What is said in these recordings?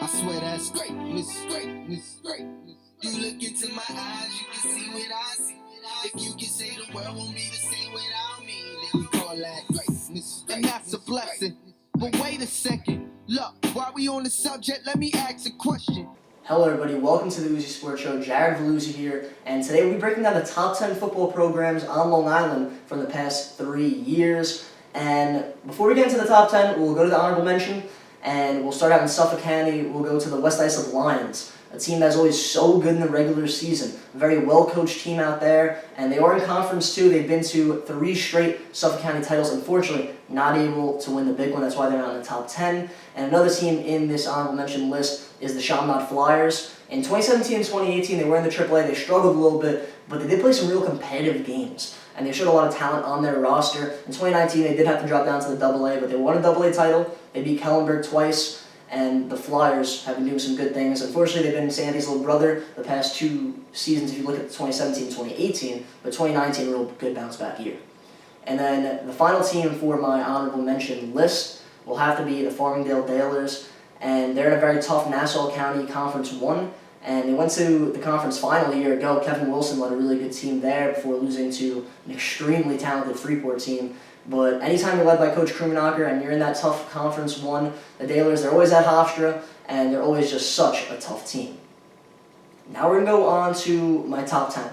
I swear that's greatness, greatness, greatness. You look into my eyes, you can see what I see. If you can say the world won't be the same without me, then we call that greatness. And that's a blessing. But wait a second. Look, while we on the subject, let me ask a question. Hello everybody, welcome to the Uzi Sports Show. Jared Valluzzi here, and today we'll be breaking down the top 10 football programs on Long Island from the past 3 years. And before we get into the top 10, we'll go to the honorable mention, and we'll start out in Suffolk County. We'll go to the West Hampton Lions, a team that's always so good in the regular season. A very well-coached team out there, and they are in conference too. They've been to 3 straight Suffolk County titles. Unfortunately, not able to win the big one. That's why they're not in the top 10. And another team in this honorable mention list is the Chaminade Flyers. In 2017 and 2018, they were in the AAA. They struggled a little bit, but they did play some real competitive games, and they showed a lot of talent on their roster. In 2019, they did have to drop down to the AA, but they won a AA title. They beat Kellenberg twice, and the Flyers have been doing some good things. Unfortunately, they've been Sandy's little brother the past 2 seasons if you look at 2017 and 2018, but 2019, a real good bounce back year. And then the final team for my honorable mention list will have to be the Farmingdale De Leurs, and they're in a very tough Nassau County Conference 1, and they went to the conference final a year ago. Kevin Wilson led a really good team there before losing to an extremely talented Freeport team. But anytime you're led by Coach Krummenacher and you're in that tough Conference 1, the De Leurs, they're always at Hofstra, and they're always just such a tough team. Now we're going to go on to my top 10.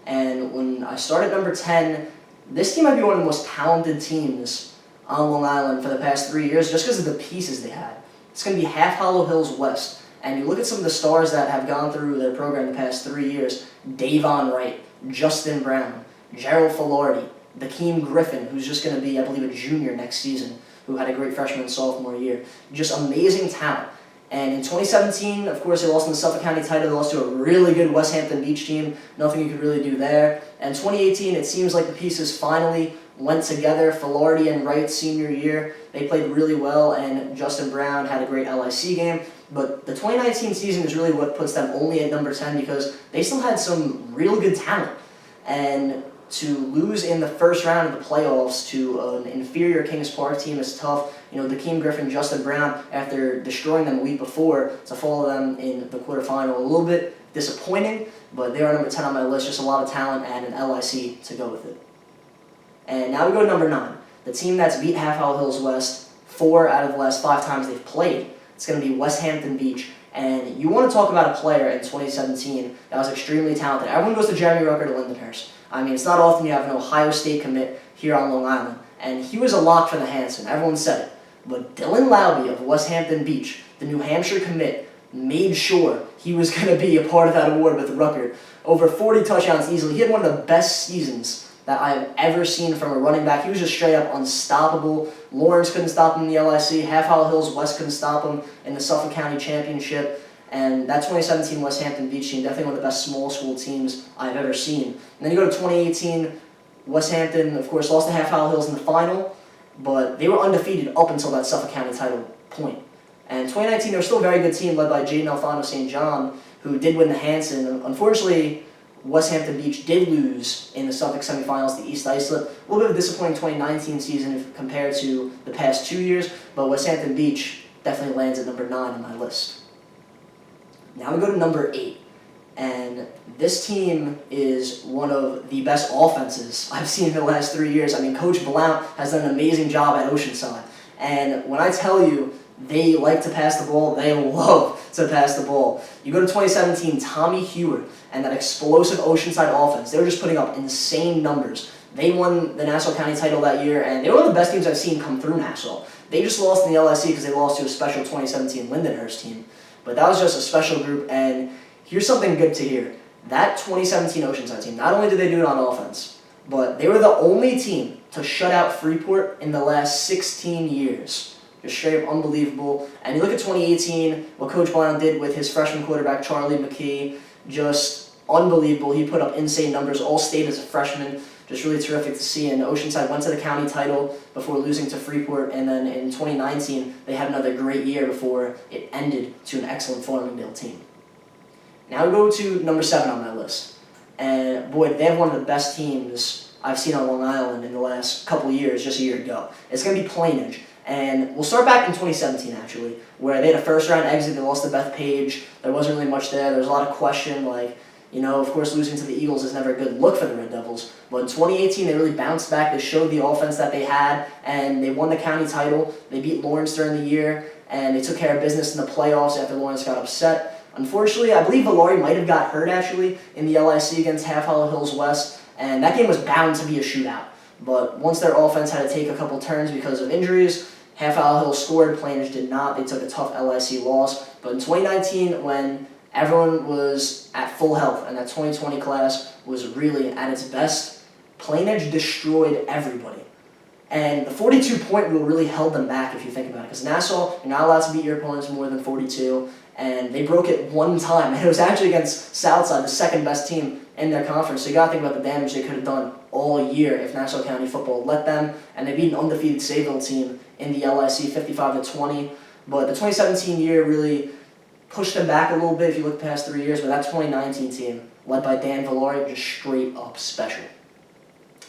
And when I start at number 10, this team might be one of the most talented teams on Long Island for the past 3 years just because of the pieces they had. It's going to be Half Hollow Hills West. And you look at some of the stars that have gone through their program the past 3 years: Davon Wright, Justin Brown, Gerald Filardi, Dakeem Griffin, who's just going to be, I believe, a junior next season, who had a great freshman and sophomore year. Just amazing talent. And in 2017, of course, they lost in the Suffolk County title. They lost to a really good West Hampton Beach team. Nothing you could really do there. And 2018, it seems like the pieces finally went together. Filardi and Wright, senior year, they played really well, and Justin Brown had a great LIC game. But the 2019 season is really what puts them only at number 10 because they still had some real good talent. And to lose in the first round of the playoffs to an inferior Kings Park team is tough. You know, Dakeem Griffin, Justin Brown, after destroying them a week before, to follow them in the quarterfinal, a little bit disappointing, but they are number 10 on my list. Just a lot of talent and an LIC to go with it. And now we go to number 9, the team that's beat Half Hollow Hills West 4 out of the last 5 times they've played. It's going to be West Hampton Beach. And you want to talk about a player in 2017 that was extremely talented. Everyone goes to Jeremy Rucker to Lindenhurst. I mean, it's not often you have an Ohio State commit here on Long Island. And he was a lock for the Hanson. Everyone said it. But Dylan Lowby of West Hampton Beach, the New Hampshire commit, made sure he was going to be a part of that award with Rucker. Over 40 touchdowns easily. He had one of the best seasons that I have ever seen from a running back. He was just straight up unstoppable. Lawrence couldn't stop him in the LIC. Half Hollow Hills West couldn't stop him in the Suffolk County Championship. And that 2017 West Hampton Beach team, definitely one of the best small school teams I've ever seen. And then you go to 2018, West Hampton, of course, lost to Half Hollow Hills in the final, but they were undefeated up until that Suffolk County title point. And 2019, they were still a very good team led by Jaden Alfano St. John, who did win the Hanson. Unfortunately, West Hampton Beach did lose in the Suffolk semifinals to East Islip. A little bit of a disappointing 2019 season if compared to the past 2 years, but West Hampton Beach definitely lands at number 9 on my list. Now we go to number 8, and this team is one of the best offenses I've seen in the last 3 years. I mean, Coach Blount has done an amazing job at Oceanside, and when I tell you they like to pass the ball, they love to pass the ball. You go to 2017, Tommy Hewer and that explosive Oceanside offense. They were just putting up insane numbers. They won the Nassau County title that year, and they were one of the best teams I've seen come through Nassau. They just lost in the LIC because they lost to a special 2017 Lindenhurst team. But that was just a special group, and here's something good to hear. That 2017 Oceanside team, not only did they do it on offense, but they were the only team to shut out Freeport in the last 16 years. Just straight up unbelievable. And you look at 2018, what Coach Blount did with his freshman quarterback, Charlie McKee, just unbelievable. He put up insane numbers, all state as a freshman. Just really terrific to see. And Oceanside went to the county title before losing to Freeport. And then in 2019, they had another great year before it ended to an excellent Farmingdale team. Now we go to number 7 on my list. And boy, they have one of the best teams I've seen on Long Island in the last couple of years, just a year ago. It's going to be Plainedge. And we'll start back in 2017, actually, where they had a first-round exit. They lost to Beth Page. There wasn't really much there. There was a lot of question, like, of course, losing to the Eagles is never a good look for the Red Devils. But in 2018, they really bounced back. They showed the offense that they had, and they won the county title. They beat Lawrence during the year, and they took care of business in the playoffs after Lawrence got upset. Unfortunately, I believe Valari might have got hurt, actually, in the LIC against Half Hollow Hills West, and that game was bound to be a shootout. But once their offense had to take a couple turns because of injuries, Half Hollow Hills scored, Plainage did not. They took a tough LIC loss. But in 2019, when everyone was at full health and that 2020 class was really at its best, Plainage destroyed everybody. And the 42-point rule really held them back, if you think about it, because Nassau, you're not allowed to beat your opponents more than 42, and they broke it one time, and it was actually against Southside, the second-best team in their conference. So you got to think about the damage they could have done all year if Nassau County football let them, and they beat an undefeated Sayville team in the LIC 55-20. But the 2017 year really pushed them back a little bit if you look past 3 years, but that 2019 team, led by Dan Valari, just straight up special.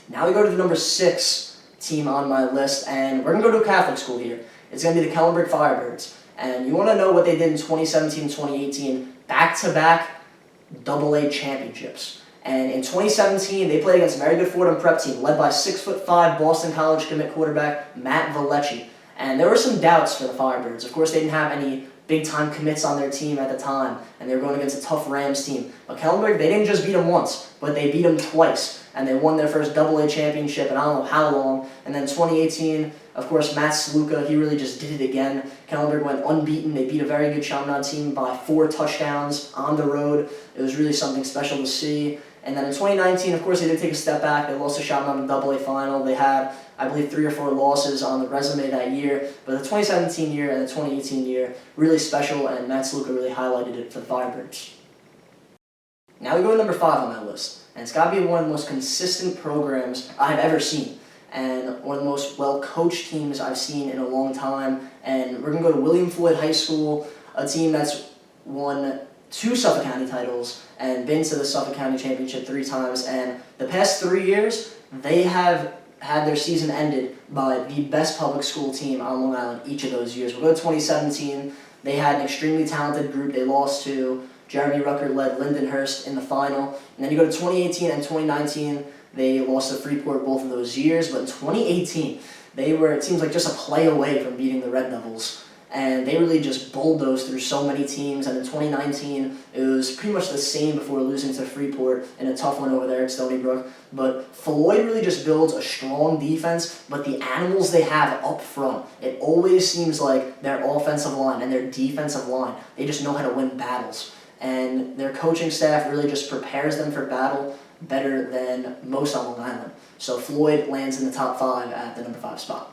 Now we go to the number 6 team on my list, and we're going to go to a Catholic school here. It's going to be the Kellenberg Firebirds. And you want to know what they did in 2017 and 2018, back-to-back AA championships. And in 2017, they played against a very good Fordham prep team, led by 6'5" Boston College commit quarterback Matt Vallecci. And there were some doubts for the Firebirds. Of course, they didn't have any big-time commits on their team at the time, and they were going against a tough Rams team. But Kellenberg, they didn't just beat them once, but they beat them twice. And they won their first AA championship in I don't know how long. And then 2018, of course, Matt Sluka, he really just did it again. Kellenberg went unbeaten. They beat a very good Chaminade team by 4 touchdowns on the road. It was really something special to see. And then in 2019, of course, they did take a step back. They lost to Chaminade in the AA final. They had, I believe, 3 or 4 losses on the resume that year. But the 2017 year and the 2018 year, really special, and Matt Sluka really highlighted it for the Firebirds. Now we go to number 5 on my list. And it's got to be one of the most consistent programs I've ever seen, and one of the most well-coached teams I've seen in a long time. And we're going to go to William Floyd High School, a team that's won 2 Suffolk County titles and been to the Suffolk County Championship 3 times. And the past 3 years, they have had their season ended by the best public school team on Long Island each of those years. We'll go to 2017. They had an extremely talented group. They lost to Jeremy Rucker-led Lindenhurst in the final. And then you go to 2018 and 2019, they lost to Freeport both of those years. But in 2018, they were, it seems like, just a play away from beating the Red Devils. And they really just bulldozed through so many teams. And in 2019, it was pretty much the same before losing to Freeport in a tough one over there at Stony Brook. But Floyd really just builds a strong defense, but the animals they have up front, it always seems like their offensive line and their defensive line, they just know how to win battles. And their coaching staff really just prepares them for battle better than most on Long Island. So Floyd lands in the top 5 at the number 5 spot.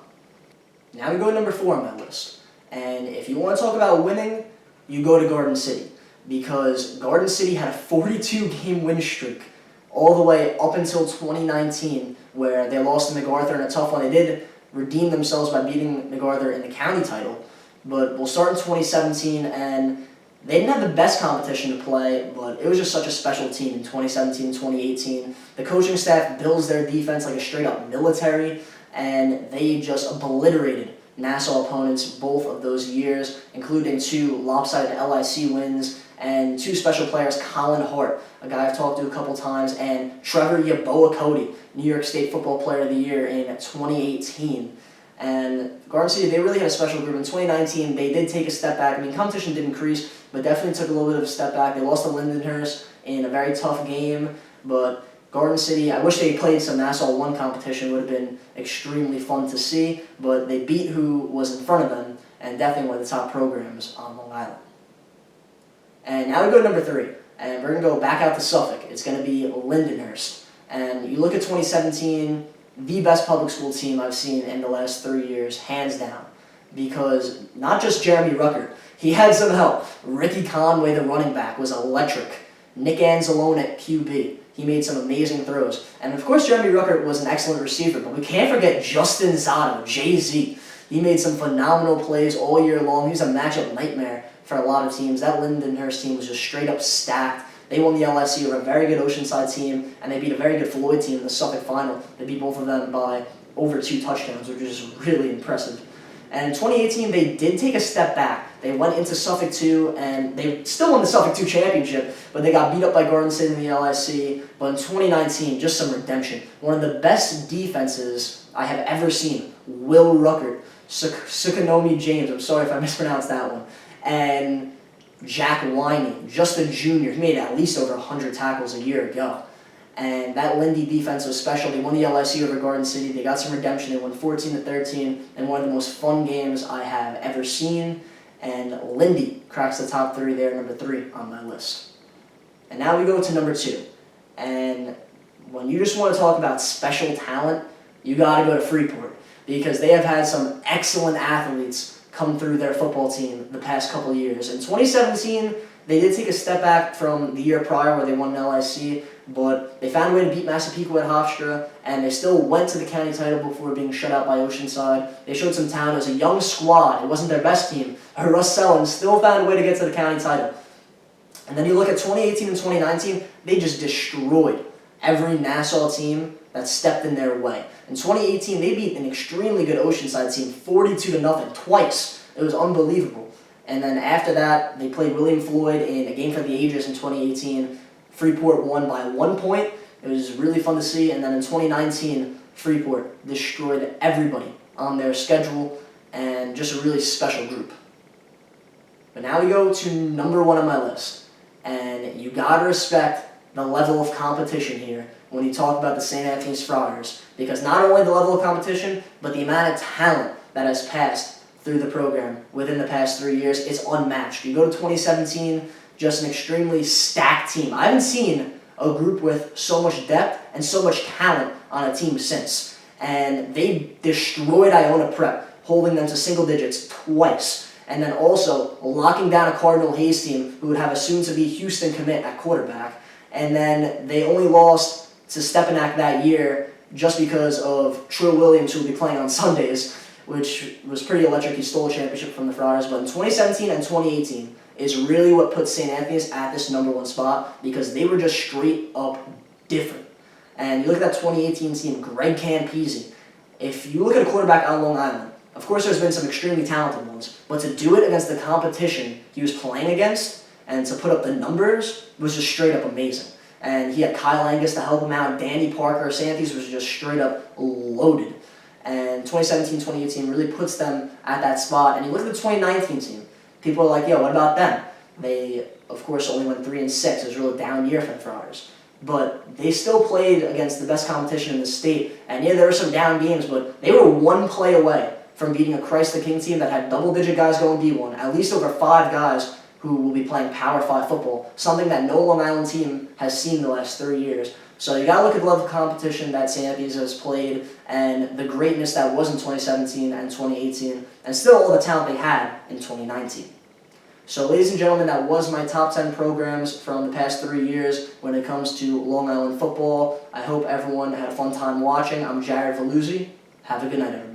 Now we go to number 4 on my list. And if you want to talk about winning, you go to Garden City. Because Garden City had a 42-game win streak all the way up until 2019, where they lost to MacArthur in a tough one. They did redeem themselves by beating MacArthur in the county title. But we'll start in 2017, and they didn't have the best competition to play, but it was just such a special team in 2017 and 2018. The coaching staff builds their defense like a straight-up military, and they just obliterated Nassau opponents both of those years, including 2 lopsided LIC wins and 2 special players, Colin Hart, a guy I've talked to a couple times, and Trevor Yaboa Cody, New York State Football Player of the Year in 2018. And Garden City, they really had a special group. In 2019, they did take a step back. I mean, competition did increase, but definitely took a little bit of a step back. They lost to Lindenhurst in a very tough game, but Garden City, I wish they played some Nassau 1 competition. It would have been extremely fun to see, but they beat who was in front of them, and definitely one of the top programs on Long Island. And now we go to number 3, and we're going to go back out to Suffolk. It's going to be Lindenhurst. And you look at 2017, the best public school team I've seen in the last 3 years, hands down. Because not just Jeremy Rucker, he had some help. Ricky Conway, the running back, was electric. Nick Anzalone at QB. He made some amazing throws. And of course, Jeremy Rucker was an excellent receiver, but we can't forget Justin Zotto, JZ. He made some phenomenal plays all year long. He was a matchup nightmare for a lot of teams. That Lindenhurst team was just straight up stacked. They won the LIC over a very good Oceanside team, and they beat a very good Floyd team in the Suffolk final. They beat both of them by over 2 touchdowns, which is really impressive. And in 2018, they did take a step back. They went into Suffolk 2, and they still won the Suffolk 2 championship, but they got beat up by Garden City in the LIC. But in 2019, just some redemption. One of the best defenses I have ever seen. Will Ruckert, Sukunomi James, I'm sorry if I mispronounced that one, and Jack Winey, just a junior. He made at least over 100 tackles a year ago. And that Lindy defense was special. They won the LIC over Garden City. They got some redemption. They won 14-13, and one of the most fun games I have ever seen. And Lindy cracks the top 3 there, number 3 on my list. And now we go to number 2. And when you just want to talk about special talent, you got to go to Freeport, because they have had some excellent athletes come through their football team the past couple of years. In 2017, they did take a step back from the year prior where they won an LIC, but they found a way to beat Massapequa at Hofstra, and they still went to the county title before being shut out by Oceanside. They showed some talent. It was a young squad. It wasn't their best team. Russ Sellens still found a way to get to the county title. And then you look at 2018 and 2019, they just destroyed every Nassau team that stepped in their way. In 2018, they beat an extremely good Oceanside team 42-0 twice. It was unbelievable. And then after that, they played William Floyd in a game for the ages in 2018. Freeport won by 1 point. It was really fun to see. And then in 2019, Freeport destroyed everybody on their schedule, and just a really special group. But now we go to number 1 on my list. And you gotta respect the level of competition here when you talk about the St. Anthony's Friars, because not only the level of competition, but the amount of talent that has passed through the program within the past 3 years is unmatched. You go to 2017, just an extremely stacked team. I haven't seen a group with so much depth and so much talent on a team since. And they destroyed Iona Prep, holding them to single digits twice. And then also locking down a Cardinal Hayes team who would have a soon-to-be Houston commit at quarterback. And then they only lost to Stepinac that year just because of Trill Williams, who will be playing on Sundays, which was pretty electric. He stole a championship from the Friars. But in 2017 and 2018 is really what put St. Anthony's at this number 1 spot, because they were just straight up different. And you look at that 2018 team, Greg Campese. If you look at a quarterback on Long Island, of course there's been some extremely talented ones, but to do it against the competition he was playing against and to put up the numbers was just straight up amazing. And he had Kyle Angus to help him out. Danny Parker. St. Anthony's was just straight up loaded. And 2017-2018 really puts them at that spot. And you look at the 2019 team, people are like, yo, what about them? They, of course, only went 3-6. It was a real down year for the Friars. But they still played against the best competition in the state. And yeah, there were some down games, but they were 1 play away from beating a Christ the King team that had double-digit guys going D1, at least over 5 guys who will be playing Power 5 football, something that no Long Island team has seen the last 3 years. So you got to look at the level of competition that St. Anthony's has played and the greatness that was in 2017 and 2018, and still all the talent they had in 2019. So ladies and gentlemen, that was my top 10 programs from the past 3 years when it comes to Long Island football. I hope everyone had a fun time watching. I'm Jared Valluzzi. Have a good night, everybody.